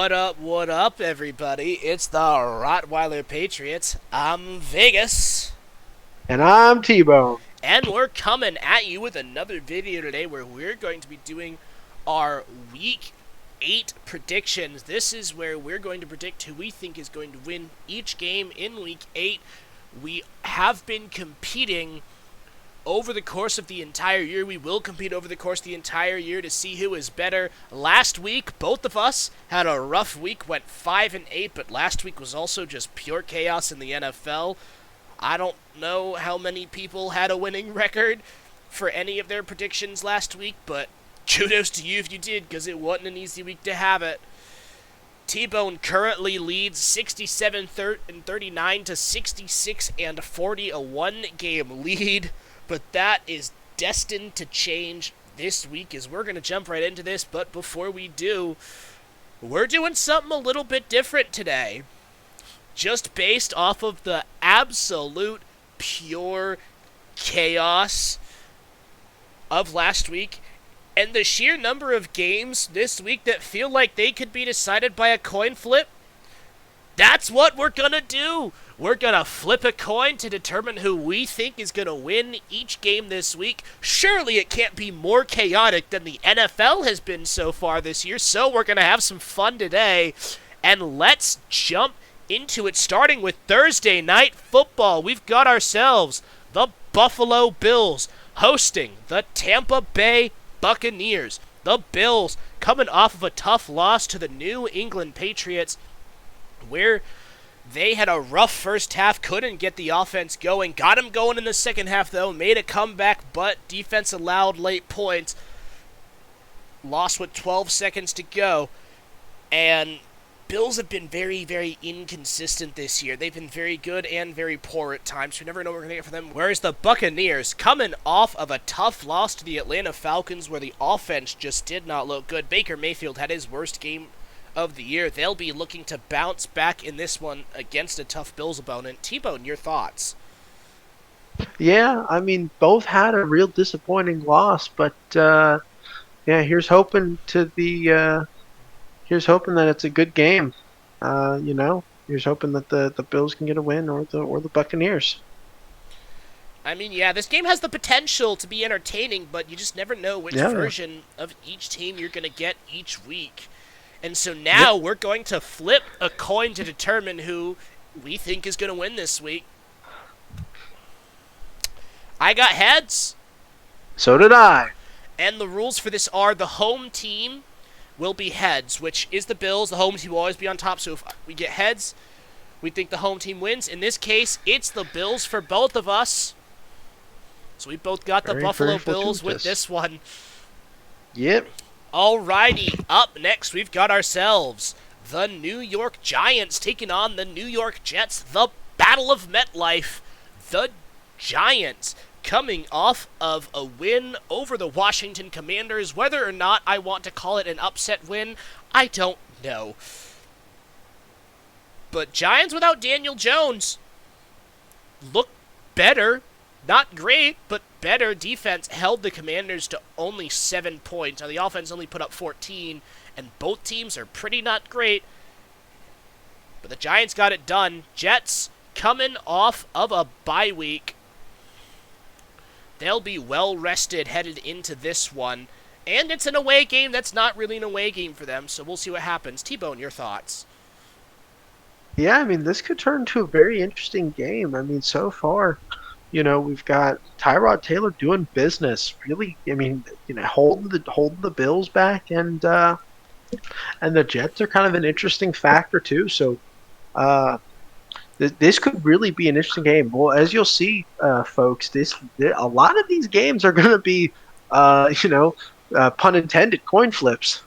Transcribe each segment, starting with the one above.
What up, everybody? It's the Rottweiler Patriots. I'm Vegas. And I'm T-Bone. And we're coming at you with another video today where we're going to be doing our Week 8 predictions. This is where we're going to predict who we think is going to win each game in Week 8. We have been competing over the course of the entire year. We will compete over the course of the entire year to see who is better. Last week, both of us had a rough week, went 5-8, but last week was also just pure chaos in the NFL. I don't know how many people had a winning record for any of their predictions last week, but kudos to you if you did, because it wasn't an easy week to have it. T-Bone currently leads 67-39 to 66-40, a one-game lead. But that is destined to change this week as we're going to jump right into this. But before we do, we're doing something a little bit different today. Just based off of the absolute pure chaos of last week and the sheer number of games this week that feel like they could be decided by a coin flip, that's what we're going to do. We're going to flip a coin to determine who we think is going to win each game this week. Surely it can't be more chaotic than the NFL has been so far this year, so we're going to have some fun today. And let's jump into it, starting with Thursday Night Football. We've got ourselves the Buffalo Bills hosting the Tampa Bay Buccaneers. The Bills coming off of a tough loss to the New England Patriots, where they had a rough first half, couldn't get the offense going. Got them going in the second half, though. Made a comeback, but defense allowed late points. Lost with 12 seconds to go. And Bills have been very, very inconsistent this year. They've been very good and very poor at times. We never know what we're going to get from them. Whereas the Buccaneers, coming off of a tough loss to the Atlanta Falcons, where the offense just did not look good. Baker Mayfield had his worst game of the year. They'll be looking to bounce back in this one against a tough Bills opponent. T-Bone, your thoughts? Yeah, I mean, both had a real disappointing loss, but yeah, here's hoping that it's a good game. Here's hoping that the Bills can get a win, or the Buccaneers. I mean, yeah, this game has the potential to be entertaining, but you just never know which version of each team you're going to get each week. And so now we're going to flip a coin to determine who we think is going to win this week. I got heads. So did I. And the rules for this are the home team will be heads, which is the Bills. The home team will always be on top. So if we get heads, we think the home team wins. In this case, it's the Bills for both of us. So we both got the Buffalo Bills with this one. Yep. Alrighty, up next we've got ourselves the New York Giants taking on the New York Jets, the Battle of MetLife. The Giants coming off of a win over the Washington Commanders. Whether or not I want to call it an upset win, I don't know. But Giants without Daniel Jones look better. Not great, but better. Defense held the Commanders to only 7 points. Now, the offense only put up 14, and both teams are pretty not great. But the Giants got it done. Jets coming off of a bye week. They'll be well-rested headed into this one. And it's an away game that's not really an away game for them, so we'll see what happens. T-Bone, your thoughts? Yeah, I mean, this could turn into a very interesting game. I mean, so far, we've got Tyrod Taylor doing business. Really, I mean, holding the Bills back, and the Jets are kind of an interesting factor too. So, this could really be an interesting game. Well, as you'll see, folks, a lot of these games are going to be, pun intended, coin flips.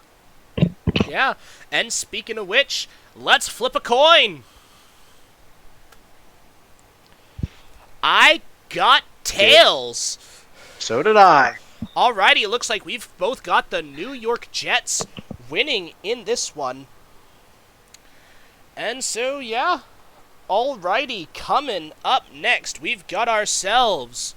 Yeah, and speaking of which, let's flip a coin. I got tails. So did I. Alrighty, it looks like we've both got the New York Jets winning in this one. And so, yeah. Alrighty, coming up next, we've got ourselves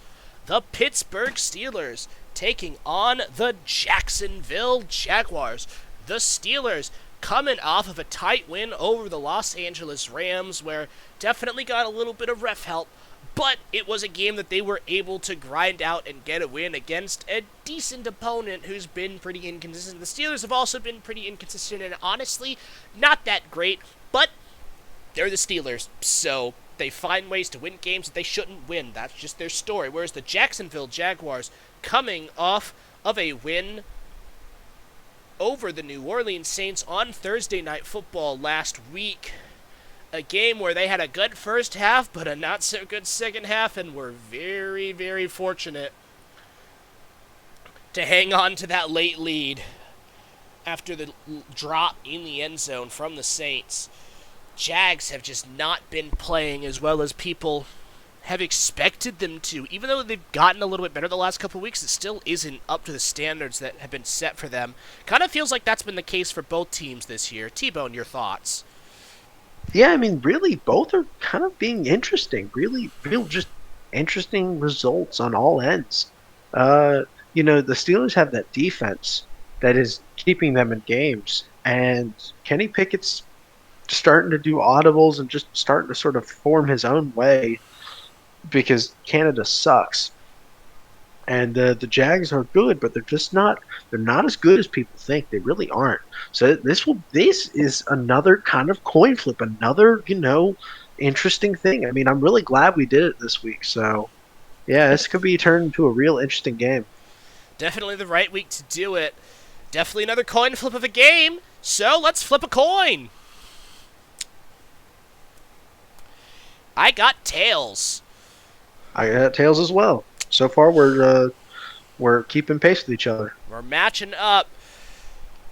the Pittsburgh Steelers taking on the Jacksonville Jaguars. The Steelers coming off of a tight win over the Los Angeles Rams, where definitely got a little bit of ref help, but it was a game that they were able to grind out and get a win against a decent opponent who's been pretty inconsistent. The Steelers have also been pretty inconsistent and honestly not that great, but they're the Steelers, so they find ways to win games that they shouldn't win. That's just their story. Whereas the Jacksonville Jaguars, coming off of a win over the New Orleans Saints on Thursday Night Football last week, a game where they had a good first half but a not so good second half and were very, very fortunate to hang on to that late lead after the drop in the end zone from the Saints. Jags have just not been playing as well as people have expected them to. Even though they've gotten a little bit better the last couple of weeks, it still isn't up to the standards that have been set for them. Kind of feels like that's been the case for both teams this year. T-Bone, your thoughts? Yeah, I mean, really, both are kind of being interesting. Really, real, just interesting results on all ends. The Steelers have that defense that is keeping them in games, and Kenny Pickett's starting to do audibles and just starting to sort of form his own way because Canada sucks. And the Jags are good, but they're not as good as people think. They really aren't. So this is another kind of coin flip, another, interesting thing. I mean, I'm really glad we did it this week. So yeah, this could be turned into a real interesting game. Definitely the right week to do it. Definitely another coin flip of a game. So let's flip a coin. I got tails. I got tails as well. So far, we're keeping pace with each other. We're matching up.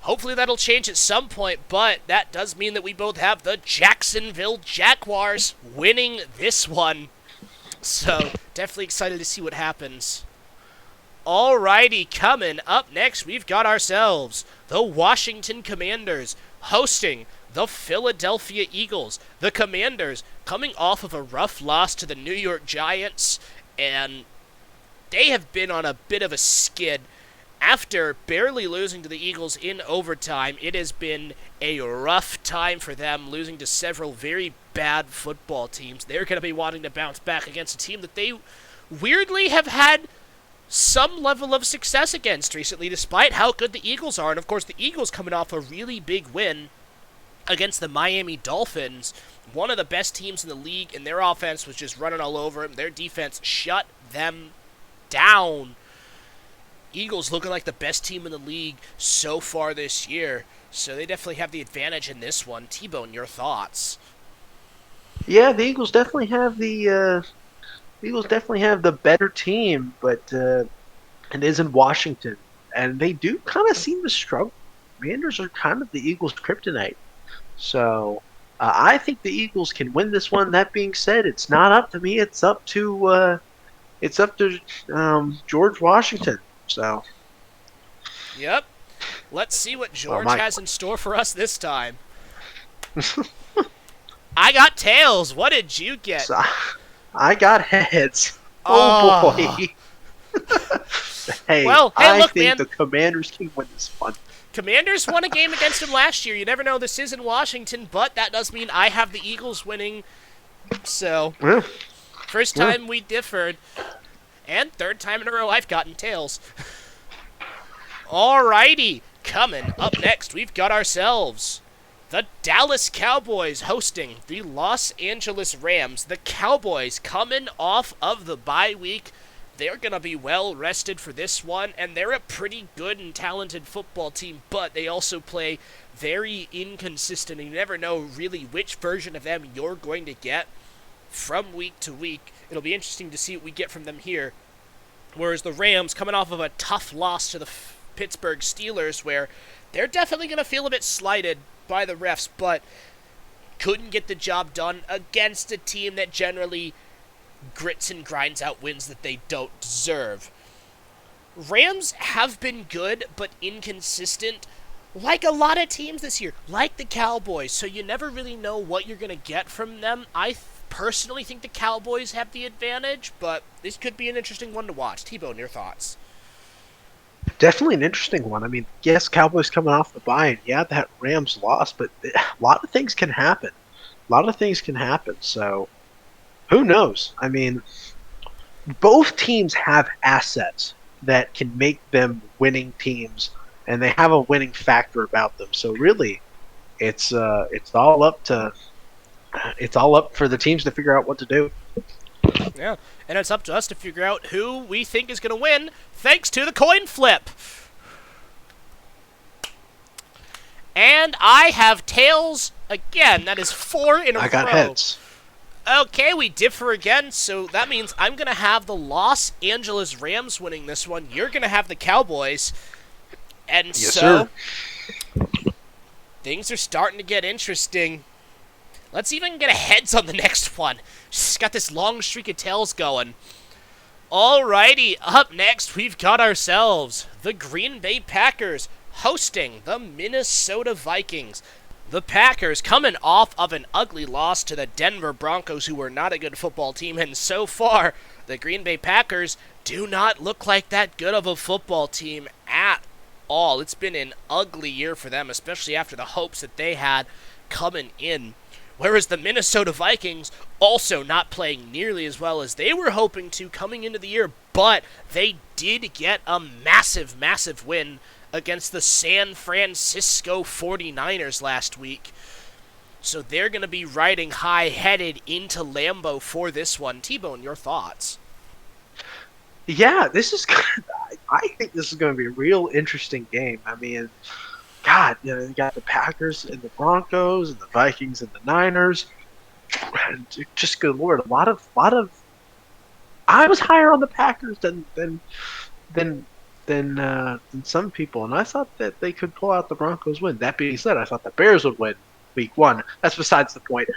Hopefully that'll change at some point, but that does mean that we both have the Jacksonville Jaguars winning this one. So definitely excited to see what happens. Alrighty, coming up next, we've got ourselves the Washington Commanders hosting the Philadelphia Eagles. The Commanders coming off of a rough loss to the New York Giants, and they have been on a bit of a skid. After barely losing to the Eagles in overtime, it has been a rough time for them, losing to several very bad football teams. They're going to be wanting to bounce back against a team that they weirdly have had some level of success against recently, despite how good the Eagles are. And of course, the Eagles coming off a really big win against the Miami Dolphins, one of the best teams in the league, and their offense was just running all over them. Their defense shut them down. Eagles looking like the best team in the league so far this year, so they definitely have the advantage in this one. T-Bone, your thoughts? Yeah, the Eagles definitely have the better team, but it is in Washington, and they do kind of seem to struggle. Commanders are kind of the Eagles' kryptonite. So I think the Eagles can win this one. That being said, it's not up to me. It's up to George Washington. So. Yep. Let's see what George has in store for us this time. I got tails. What did you get? So, I got heads. Oh boy. Hey, look, I think man, the Commanders can win this one. Commanders won a game against him last year. You never know. This is in Washington, but that does mean I have the Eagles winning. So, first time we differed, and third time in a row I've gotten tails. Alrighty, coming up next, we've got ourselves the Dallas Cowboys hosting the Los Angeles Rams. The Cowboys coming off of the bye week. They're going to be well rested for this one, and they're a pretty good and talented football team, but they also play very inconsistent, and you never know really which version of them you're going to get from week to week. It'll be interesting to see what we get from them here. Whereas the Rams, coming off of a tough loss to the Pittsburgh Steelers, where they're definitely going to feel a bit slighted by the refs, but couldn't get the job done against a team that generally grits and grinds out wins that they don't deserve. Rams have been good, but inconsistent, like a lot of teams this year, like the Cowboys, so you never really know what you're going to get from them. I personally think the Cowboys have the advantage, but this could be an interesting one to watch. T-Bone, your thoughts? Definitely an interesting one. I mean, yes, Cowboys coming off the bye, and yeah, that Rams lost, but a lot of things can happen. A lot of things can happen. So who knows? I mean, both teams have assets that can make them winning teams, and they have a winning factor about them. So really, it's all up to it's all up for the teams to figure out what to do. Yeah, and it's up to us to figure out who we think is going to win thanks to the coin flip. And I have tails again. That is 4 in a row. I got heads. Okay, we differ again, so that means I'm going to have the Los Angeles Rams winning this one. You're going to have the Cowboys. And Yes, so, sir. things are starting to get interesting. Let's even get a heads on the next one. Just got this long streak of tails going. Alrighty, up next, we've got ourselves the Green Bay Packers hosting the Minnesota Vikings. The Packers coming off of an ugly loss to the Denver Broncos, who were not a good football team, and so far, the Green Bay Packers do not look like that good of a football team at all. It's been an ugly year for them, especially after the hopes that they had coming in. Whereas the Minnesota Vikings also not playing nearly as well as they were hoping to coming into the year, but they did get a massive, massive win against the San Francisco 49ers last week. So they're going to be riding high-headed into Lambeau for this one. T-Bone, your thoughts? Yeah, this is. I think this is going to be a real interesting game. I mean, God, you got the Packers and the Broncos and the Vikings and the Niners. And just good Lord, a lot of. I was higher on the Packers than some people, and I thought that they could pull out the Broncos win. That being said, I thought the Bears would win week 1. That's besides the point.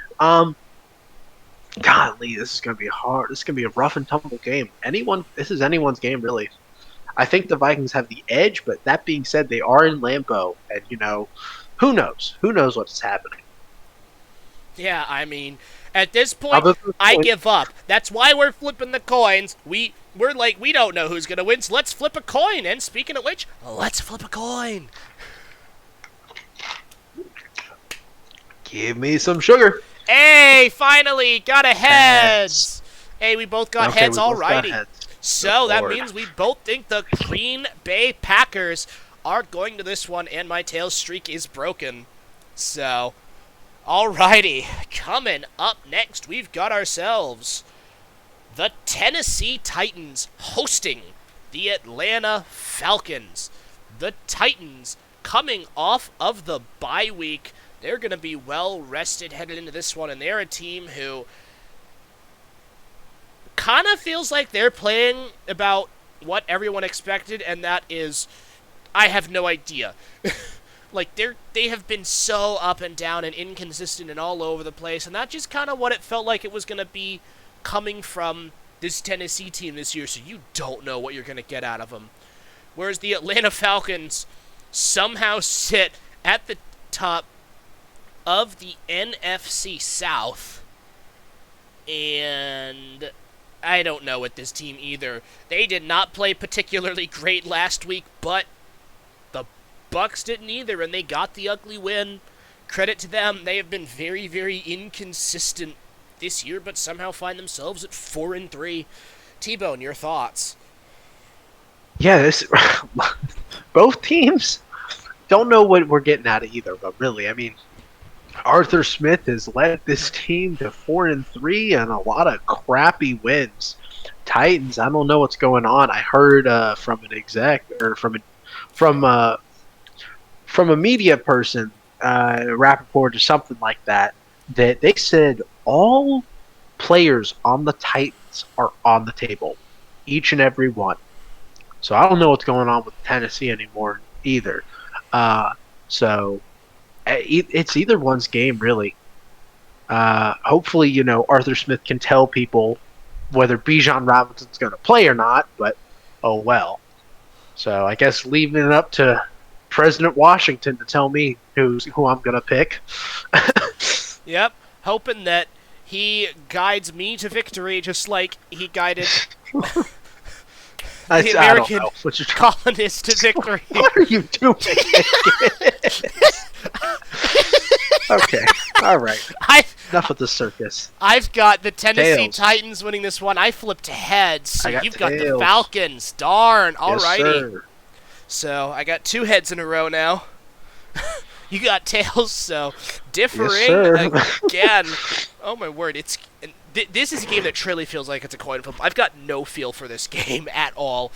Golly, this is gonna be hard. This is gonna be a rough and tumble game. This is anyone's game, really. I think the Vikings have the edge, but that being said, they are in Lambeau, and who knows? Who knows what's happening? Yeah, I mean, at this point, I give up. That's why we're flipping the coins. We're like, we don't know who's going to win, so let's flip a coin. And speaking of which, let's flip a coin. Give me some sugar. Hey, finally, got a heads. Hey, we both got heads, alrighty. So that means we both think the Green Bay Packers are going to this one, and my tail streak is broken. So, alrighty, coming up next, we've got ourselves the Tennessee Titans hosting the Atlanta Falcons. The Titans coming off of the bye week. They're going to be well rested headed into this one, and they're a team who kind of feels like they're playing about what everyone expected, and that is, I have no idea. Like, they have been so up and down and inconsistent and all over the place, and that's just kind of what it felt like it was going to be coming from this Tennessee team this year, so you don't know what you're going to get out of them. Whereas the Atlanta Falcons somehow sit at the top of the NFC South, and I don't know with this team either. They did not play particularly great last week, but the Bucs didn't either, and they got the ugly win. Credit to them. They have been very, very inconsistent this year, but somehow find themselves at 4-3. T-Bone, your thoughts? Yeah, both teams don't know what we're getting out of either, but really, I mean, Arthur Smith has led this team to 4-3 and a lot of crappy wins. Titans, I don't know what's going on. I heard from an exec or from a media person, Rappaport or something like that, that they said all players on the Titans are on the table, each and every one. So I don't know what's going on with Tennessee anymore either. So it's either one's game, really. Hopefully, Arthur Smith can tell people whether Bijan Robinson's going to play or not, but oh well. So I guess leaving it up to President Washington to tell me who I'm going to pick. Yep, hoping that he guides me to victory just like he guided the I don't American know what you're trying. colonists to victory. What are you doing? Okay, all right. Enough of the circus. I've got the Tennessee Tails. Titans winning this one. I flipped heads, so I got you've got the tails. Falcons. Darn. Yes, Alrighty. sir. So I got 2 heads in a row now. You got tails, so differing sir. again. Oh my word! This is a game that truly feels like it's a coin flip. I've got no feel for this game at all.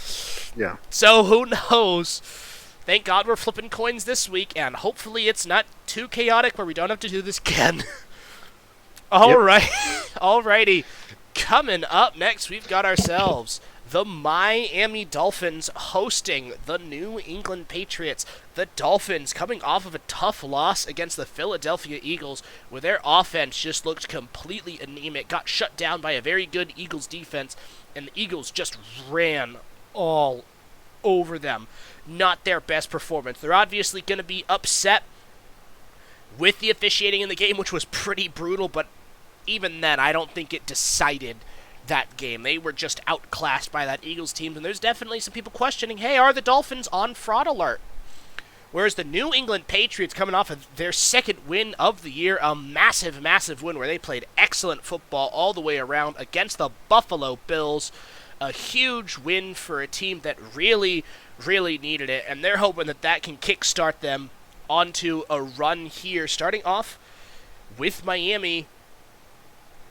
Yeah. So who knows? Thank God we're flipping coins this week, and hopefully it's not too chaotic where we don't have to do this again. Alrighty. Coming up next, we've got ourselves the Miami Dolphins hosting the New England Patriots. The Dolphins coming off of a tough loss against the Philadelphia Eagles, where their offense just looked completely anemic, got shut down by a very good Eagles defense, and the Eagles just ran all over them. Not their best performance. They're obviously going to be upset with the officiating in the game, which was pretty brutal, but even then, I don't think it decided that game. They were just outclassed by that Eagles team, and there's definitely some people questioning, hey, are the Dolphins on fraud alert? Whereas the New England Patriots, coming off of their second win of the year, a massive, massive win where they played excellent football all the way around against the Buffalo Bills. A huge win for a team that really, really needed it, and they're hoping that that can kickstart them onto a run here, starting off with Miami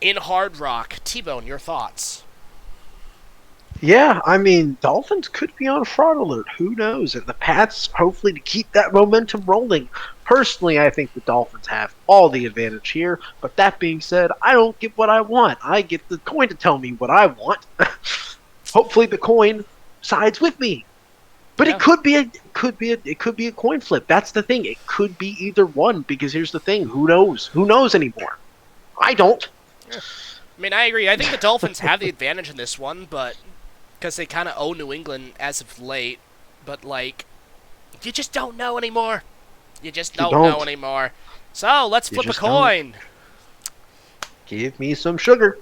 in Hard Rock. T-Bone, your thoughts? Yeah, I mean, Dolphins could be on fraud alert. Who knows? And the Pats, hopefully, to keep that momentum rolling. Personally, I think the Dolphins have all the advantage here. But that being said, I don't get what I want. I get the coin to tell me what I want. Hopefully, the coin sides with me. But Yeah. it could be a coin flip. That's the thing. It could be either one. Because here's the thing: who knows? Who knows anymore? I don't. I mean, I agree. I think the Dolphins have the advantage in this one, but because they kind of owe New England as of late. But, like, you just don't know anymore. You just don't know anymore. So, let's flip a just coin. Give me some sugar.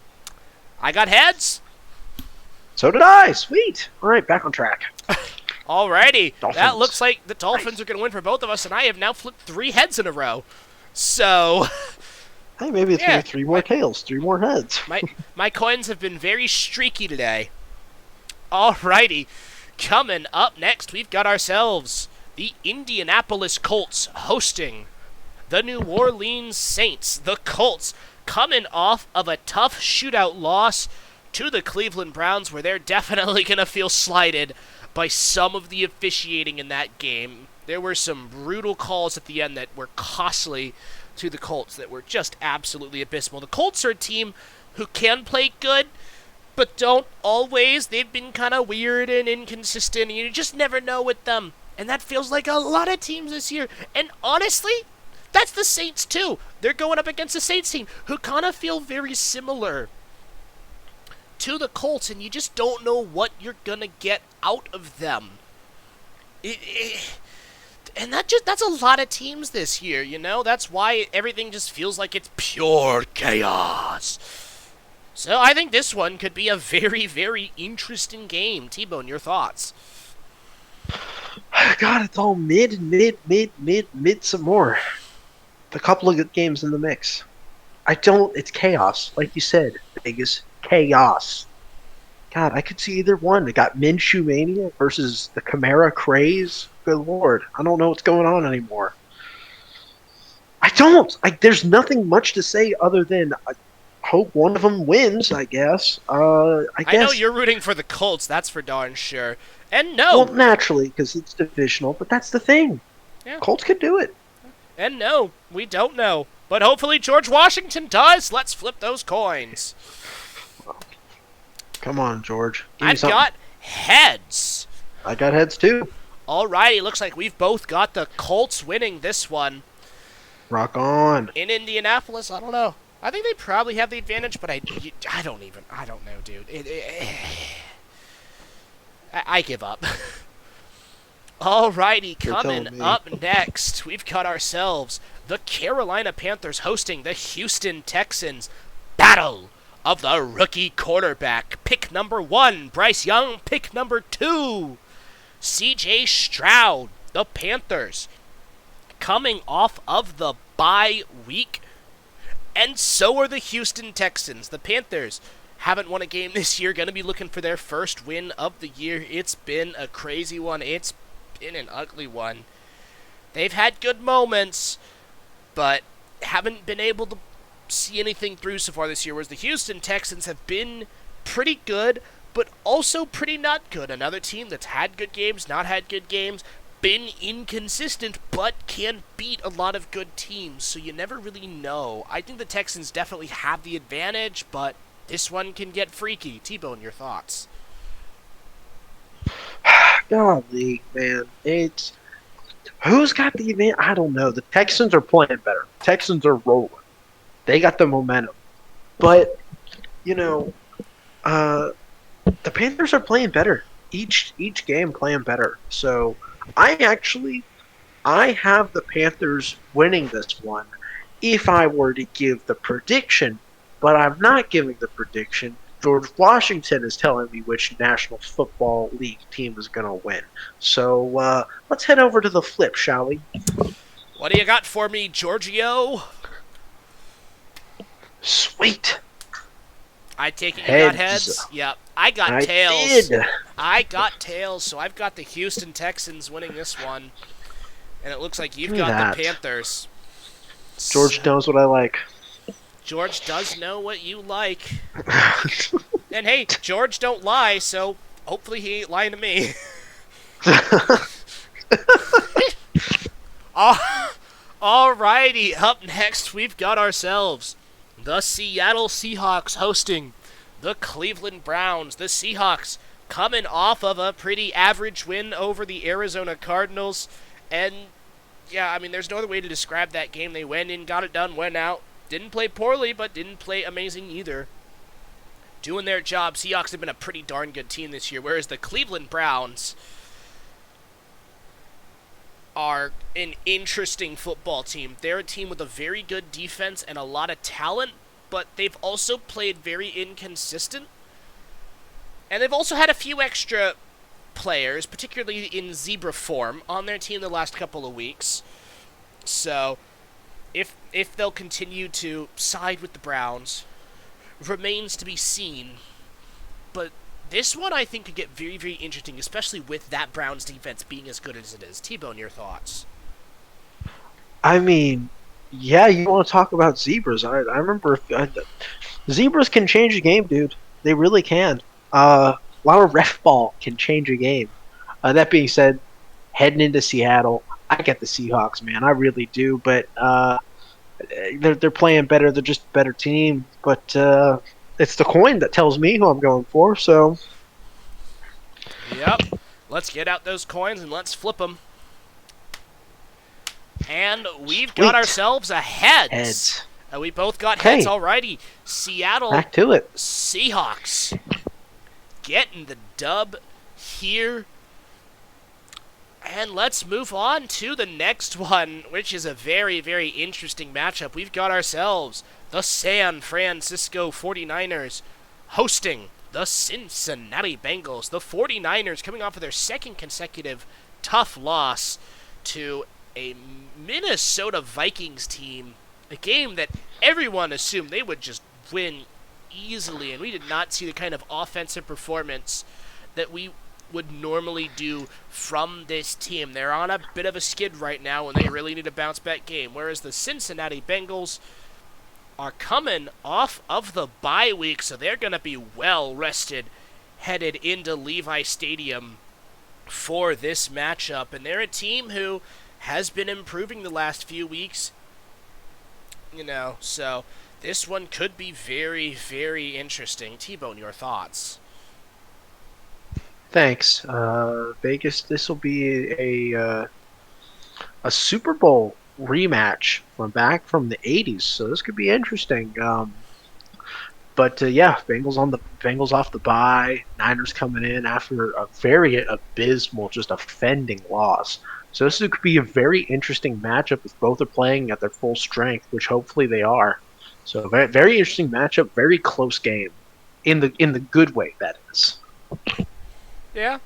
I got heads. So did I. Sweet. All right, back on track. Alrighty. That Dolphins. looks like the Dolphins are going to win for both of us, and I have now flipped 3 heads in a row. So, Hey, maybe it's Yeah. gonna be 3 more tails, 3 more heads. my coins have been very streaky today. Alrighty. Coming up next, we've got ourselves the Indianapolis Colts hosting the New Orleans Saints. The Colts coming off of a tough shootout loss to the Cleveland Browns, where they're definitely going to feel slighted by some of the officiating in that game. There were some brutal calls at the end that were costly to the Colts that were just absolutely abysmal. The Colts are a team who can play good, but don't always. They've been kind of weird and inconsistent, and you just never know with them. And that feels like a lot of teams this year. And honestly, that's the Saints too. They're going up against the Saints team, who kind of feel very similar to the Colts, and you just don't know what you're going to get out of them. And that's a lot of teams this year, you know? That's why everything just feels like it's pure chaos. So I think this one could be a very, very interesting game. T-Bone, your thoughts? God, it's all mid some more. A couple of good games in the mix. It's chaos. Like you said, Vegas, chaos. God, I could see either one. They got Minshew Mania versus the Camara craze. Good Lord. I don't know what's going on anymore. There's nothing much to say other than I hope one of them wins, I guess. I know you're rooting for the Colts, that's for darn sure. And no. Well, naturally, because it's divisional, but that's the thing. Yeah. Colts could do it. And no, we don't know. But hopefully George Washington does. Let's flip those coins. Come on, George. Give me I've something. got heads. I got heads too. Alrighty, looks like we've both got the Colts winning this one. Rock on. In Indianapolis, I don't know. I think they probably have the advantage, but I don't know, dude. I give up. Alrighty, You're coming telling me. up next, we've got ourselves the Carolina Panthers hosting the Houston Texans. Battle of the rookie quarterback. Pick pick number 1. Bryce Young, pick number 2. CJ Stroud, the Panthers, coming off of the bye week. And so are the Houston Texans. The Panthers haven't won a game this year. Going to be looking for their first win of the year. It's been a crazy one. It's been an ugly one. They've had good moments, but haven't been able to see anything through so far this year, whereas the Houston Texans have been pretty good, but also pretty not good. Another team that's had good games, not had good games, been inconsistent, but can beat a lot of good teams, so you never really know. I think the Texans definitely have the advantage, but this one can get freaky. T-Bone, your thoughts? Golly, man. It's... Who's got the advantage? I don't know. The Texans are playing better. Texans are rolling. They got the momentum. But, the Panthers are playing better. Each game playing better. So, I have the Panthers winning this one if I were to give the prediction, but I'm not giving the prediction. George Washington is telling me which National Football League team is going to win. So let's head over to the flip, shall we? What do you got for me, Giorgio? Sweet. I take it you got heads? Yep. I got tails. Did. I got tails, so I've got the Houston Texans winning this one. And it looks like you've got the Panthers. George knows what I like. George does know what you like. And hey, George don't lie, so hopefully he ain't lying to me. Alrighty, up next we've got ourselves the Seattle Seahawks hosting the Cleveland Browns. The Seahawks coming off of a pretty average win over the Arizona Cardinals. And yeah, I mean, there's no other way to describe that game. They went in, got it done, went out. Didn't play poorly, but didn't play amazing either. Doing their job. Seahawks have been a pretty darn good team this year, whereas the Cleveland Browns are an interesting football team. They're a team with a very good defense and a lot of talent, but they've also played very inconsistent. And they've also had a few extra players, particularly in zebra form, on their team the last couple of weeks. So if they'll continue to side with the Browns remains to be seen. But this one I think could get very, very interesting, especially with that Browns defense being as good as it is. T-Bone, your thoughts? I mean, yeah, you want to talk about zebras. I remember zebras can change a game, dude. They really can. A lot of ref ball can change a game. That being said, heading into Seattle, I get the Seahawks, man. I really do. But they're playing better. They're just a better team. But it's the coin that tells me who I'm going for. So, yep. Let's get out those coins and let's flip them. And we've got ourselves a heads. We both got heads. Alrighty. Seattle. Back to it. Seahawks getting the dub here. And let's move on to the next one, which is a very, very interesting matchup. We've got ourselves the San Francisco 49ers hosting the Cincinnati Bengals. The 49ers coming off of their second consecutive tough loss to a Minnesota Vikings team. A game that everyone assumed they would just win easily, and we did not see the kind of offensive performance that we would normally do from this team. They're on a bit of a skid right now, and they really need a bounce-back game, whereas the Cincinnati Bengals are coming off of the bye week, so they're going to be well-rested headed into Levi Stadium for this matchup, and they're a team who has been improving the last few weeks, so this one could be very, very interesting. T-Bone, your thoughts? Thanks, Vegas. This will be a Super Bowl rematch from back from the '80s, so this could be interesting. But Bengals off the bye. Niners coming in after a very abysmal, just offending loss. So this could be a very interesting matchup if both are playing at their full strength, which hopefully they are. So very, very interesting matchup, very close game. in the good way, that is. Yeah.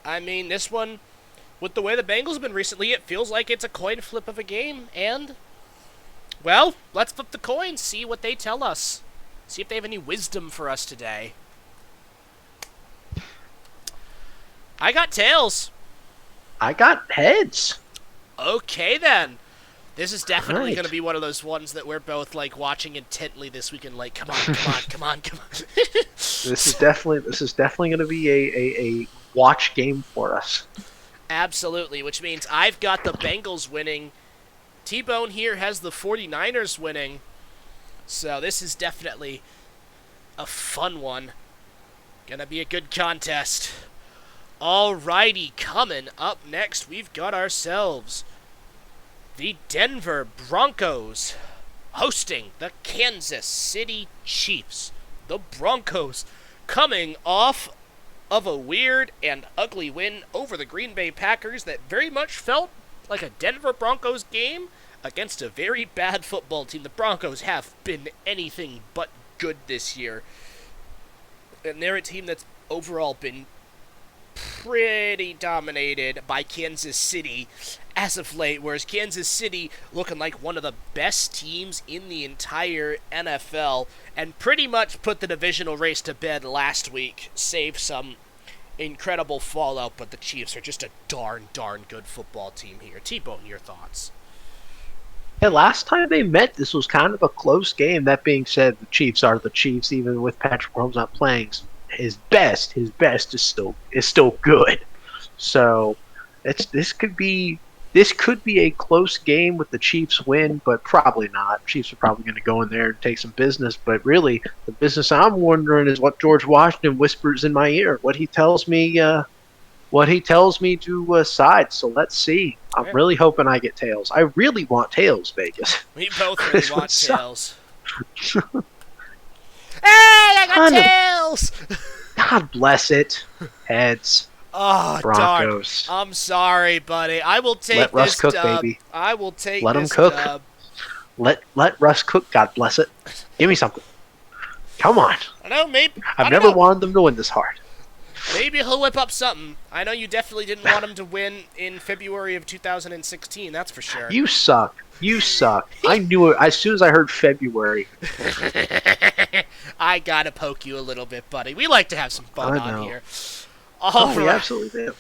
I mean, this one, with the way the Bengals have been recently, it feels like it's a coin flip of a game. And, well, let's flip the coin, see what they tell us. See if they have any wisdom for us today. I got tails. I got heads. Okay, then. This is definitely Right. going to be one of those ones that we're both, like, watching intently this weekend, like, come on, come on, come on, come on. This is definitely going to be a watch game for us. Absolutely, which means I've got the Bengals winning. T-Bone here has the 49ers winning. So this is definitely a fun one. Gonna be a good contest. Alrighty, coming up next, we've got ourselves the Denver Broncos hosting the Kansas City Chiefs. The Broncos coming off of a weird and ugly win over the Green Bay Packers that very much felt like a Denver Broncos game against a very bad football team. The Broncos have been anything but good this year. And they're a team that's overall been pretty dominated by Kansas City as of late, whereas Kansas City looking like one of the best teams in the entire NFL and pretty much put the divisional race to bed last week, save some incredible fallout, but the Chiefs are just a darn good football team here. T-Bone, your thoughts? Yeah, last time they met, this was kind of a close game. That being said, the Chiefs are the Chiefs, even with Patrick Mahomes not playing. His best is still good. So this could be a close game with the Chiefs win, but probably not. Chiefs are probably going to go in there and take some business. But really, the business I'm wondering is what George Washington whispers in my ear, what he tells me to side. So let's see. I'm really hoping I get tails. I really want tails, Vegas. We both really want This would tails. Hey, I got tails! God bless it. Heads. Oh, Broncos. darn. I'm sorry, buddy. I will take Let Russ this cook, dub. baby. I will take Let him this cook. dub. Let Russ cook. God bless it. Give me something. Come on. I know, maybe. I've never wanted them to win this hard. Maybe he'll whip up something. I know you definitely didn't want him to win in February of 2016, that's for sure. You suck. You suck. I knew it as soon as I heard February. I gotta poke you a little bit, buddy. We like to have some fun I know. on here. We absolutely do.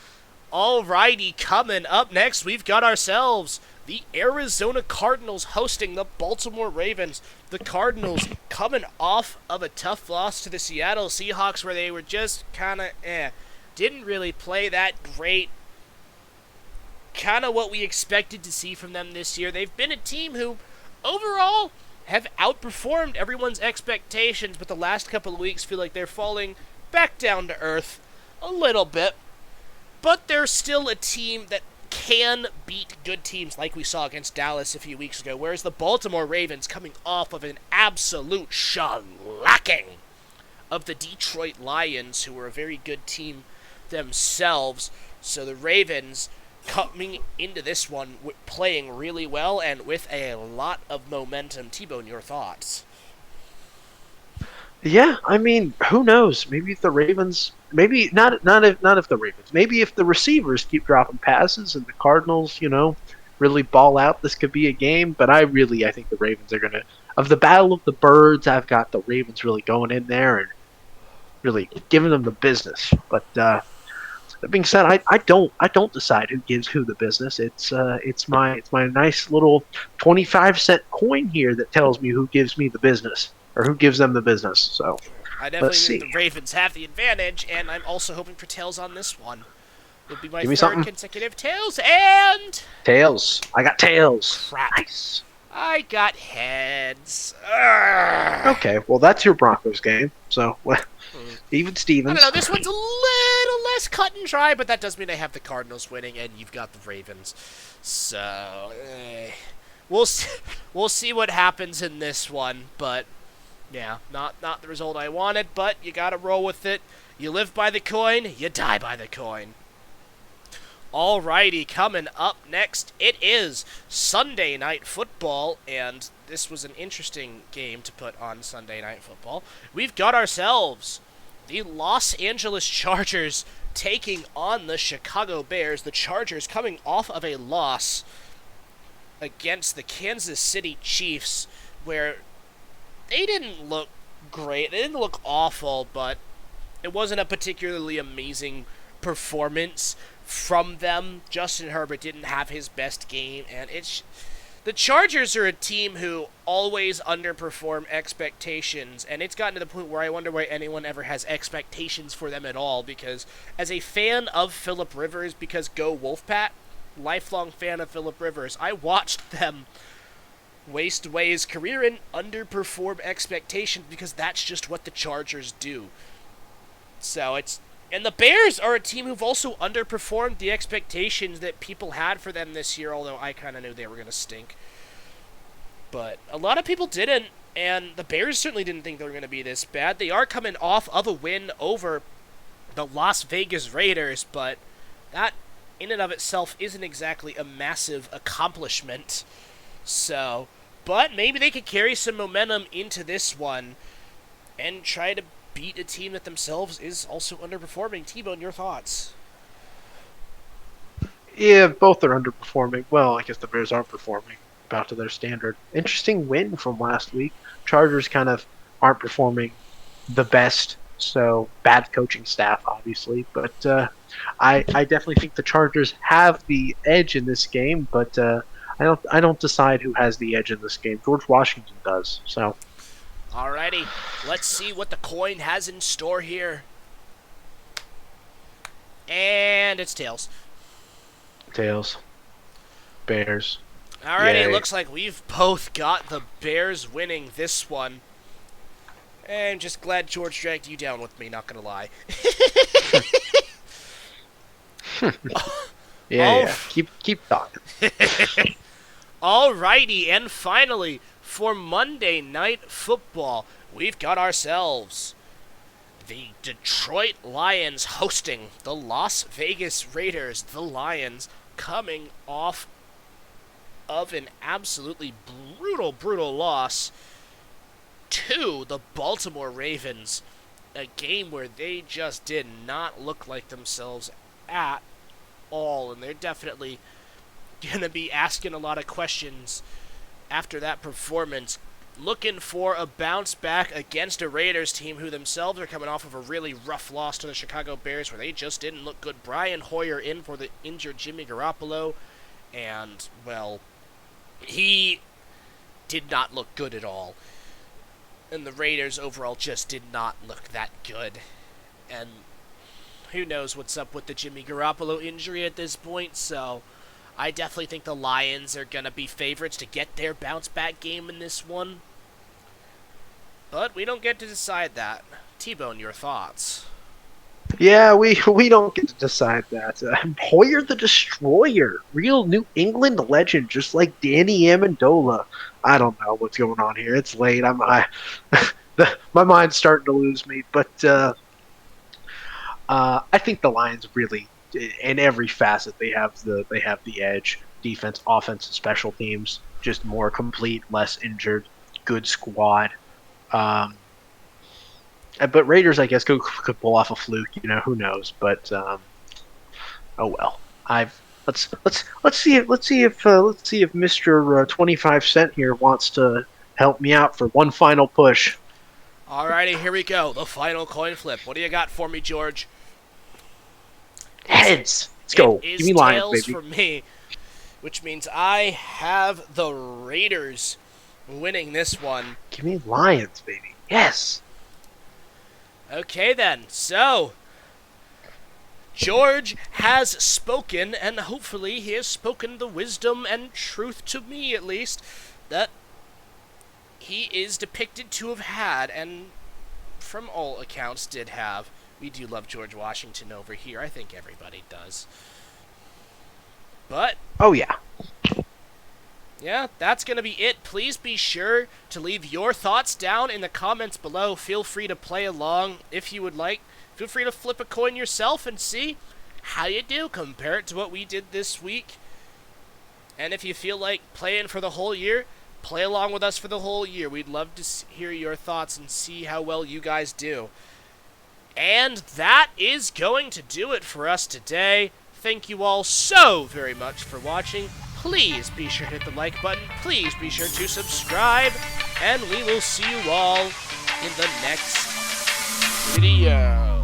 Alrighty, coming up next, we've got ourselves the Arizona Cardinals hosting the Baltimore Ravens. The Cardinals coming off of a tough loss to the Seattle Seahawks where they were just kind of didn't really play that great. Kind of what we expected to see from them this year. They've been a team who, overall, have outperformed everyone's expectations, but the last couple of weeks feel like they're falling back down to earth a little bit. But they're still a team that can beat good teams like we saw against Dallas a few weeks ago, whereas the Baltimore Ravens coming off of an absolute shellacking of the Detroit Lions, who were a very good team themselves. So the Ravens coming into this one playing really well and with a lot of momentum. T-Bone, your thoughts? Yeah, I mean, who knows? Maybe if the Ravens, maybe not if the Ravens, maybe if the receivers keep dropping passes and the Cardinals, really ball out, this could be a game. But I think the Ravens are gonna, of the battle of the birds, I've got the Ravens really going in there and really giving them the business. But that being said, I don't decide who gives who the business. It's my nice little 25-cent coin here that tells me who gives me the business. Or who gives them the business. So I definitely think the Ravens have the advantage, and I'm also hoping for tails on this one. Would be my third consecutive tails, and tails. I got tails. Crap. Nice. I got heads. Urgh. Okay, well that's your Broncos game. So even Stevens. I don't know. This one's a little less cut and dry, but that does mean I have the Cardinals winning, and you've got the Ravens. So we'll see what happens in this one, but. Yeah, not the result I wanted, but you gotta roll with it. You live by the coin, you die by the coin. Alrighty, coming up next, it is Sunday Night Football, and this was an interesting game to put on Sunday Night Football. We've got ourselves the Los Angeles Chargers taking on the Chicago Bears. The Chargers coming off of a loss against the Kansas City Chiefs, where they didn't look great. They didn't look awful, but it wasn't a particularly amazing performance from them. Justin Herbert didn't have his best game, and the Chargers are a team who always underperform expectations, and it's gotten to the point where I wonder why anyone ever has expectations for them at all, because as a fan of Phillip Rivers, because go Wolfpack, lifelong fan of Phillip Rivers, I watched them waste away his career and underperform expectations because that's just what the Chargers do. And the Bears are a team who've also underperformed the expectations that people had for them this year, although I kind of knew they were going to stink. But a lot of people didn't, and the Bears certainly didn't think they were going to be this bad. They are coming off of a win over the Las Vegas Raiders, but that in and of itself isn't exactly a massive accomplishment. But maybe they could carry some momentum into this one and try to beat a team that themselves is also underperforming. T-Bone, your thoughts? Yeah, both are underperforming. Well, I guess the Bears are performing about to their standard. Interesting win from last week. Chargers kind of aren't performing the best, so bad coaching staff, obviously. But I definitely think the Chargers have the edge in this game, but I don't decide who has the edge in this game. George Washington does. So. Alrighty, let's see what the coin has in store here. And it's tails. Tails. Bears. Alrighty, Yay. it looks like we've both got the Bears winning this one. And I'm just glad George dragged you down with me, not gonna lie. Yeah. Keep talking. Alrighty, and finally, for Monday Night Football, we've got ourselves the Detroit Lions hosting the Las Vegas Raiders. The Lions coming off of an absolutely brutal loss to the Baltimore Ravens. A game where they just did not look like themselves at all, and they're definitely going to be asking a lot of questions after that performance, looking for a bounce back against a Raiders team who themselves are coming off of a really rough loss to the Chicago Bears where they just didn't look good. Brian Hoyer in for the injured Jimmy Garoppolo, and, well, he did not look good at all. And the Raiders overall just did not look that good. And who knows what's up with the Jimmy Garoppolo injury at this point, so I definitely think the Lions are going to be favorites to get their bounce-back game in this one. But we don't get to decide that. T-Bone, your thoughts? Yeah, we don't get to decide that. Hoyer the Destroyer, real New England legend, just like Danny Amendola. I don't know what's going on here. It's late. My mind's starting to lose me, but I think the Lions really, in every facet, they have the edge. Defense, offense, and special teams, just more complete, less injured, good squad. But Raiders, I guess, could pull off a fluke. Who knows? But oh well. Let's see if Mr. 25 Cent here wants to help me out for one final push. Alrighty, here we go. The final coin flip. What do you got for me, George? Heads. Let's go. It is Give me Lions, tails baby. for me, which means I have the Raiders winning this one. Give me Lions, baby. Yes. Okay then, so George has spoken, and hopefully he has spoken the wisdom and truth to me, at least, that he is depicted to have had, and from all accounts did have. We do love George Washington over here. I think everybody does. But oh yeah. Yeah, that's going to be it. Please be sure to leave your thoughts down in the comments below. Feel free to play along if you would like. Feel free to flip a coin yourself and see how you do. Compare it to what we did this week. And if you feel like playing for the whole year, play along with us for the whole year. We'd love to hear your thoughts and see how well you guys do. And that is going to do it for us today. Thank you all so very much for watching. Please be sure to hit the like button. Please be sure to subscribe. And we will see you all in the next video.